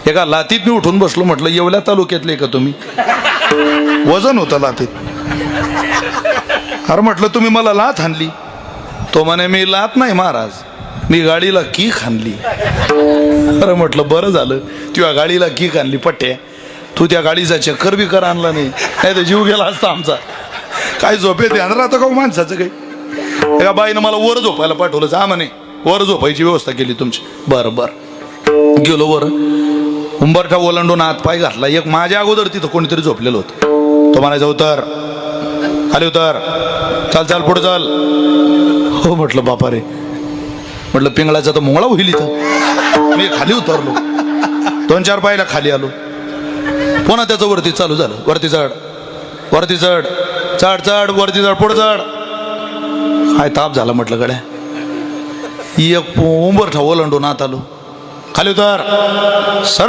एका लातीत मी उठून बसलो. म्हटलं येवल्या तालुक्यातले का तुम्ही? वजन होतं लातीत. अरे म्हटलं तुम्ही मला लाथ हाणली? तो म्हणे मी लाथ नाही महाराज, मी गाडीला की खाणली. अरे म्हटलं बरं झालं तुझ्या गाडीला की खाणली पट्ट्या, तू त्या गाडीचा चक्कर बी कर आणला नाही तर जीव गेला असता आमचा. काय झोपेत ध्यान राहतं का माणसाचं काही? एका बाईनं मला वर झोपायला पाठवलं. जा म्हणे वर झोपायची व्यवस्था केली तुमची. बरं बरं गेलो वर. उंबरठा ओलांडून हात पाय घातला. एक माझ्या अगोदर तिथं कोणीतरी झोपलेलं होतं. तो म्हणायचा उतर, खाली उतर, चाल चाल पुढे चाल. हो म्हटलं बापा रे, म्हटलं पिंगळाचा तर मुंगळा होईल इथं. मी खाली उतरलो. 2-4 पायला खाली आलो. पुन्हा त्याचं वरती चालू झालं. वरती चढ, वरती चढ, चढ चढ, वरती चढ, पुढे चढ. काय ताप झाला म्हटलं गड्या. एक उंबरठा ओलांडून आत आलो. खाली उतर, सरळ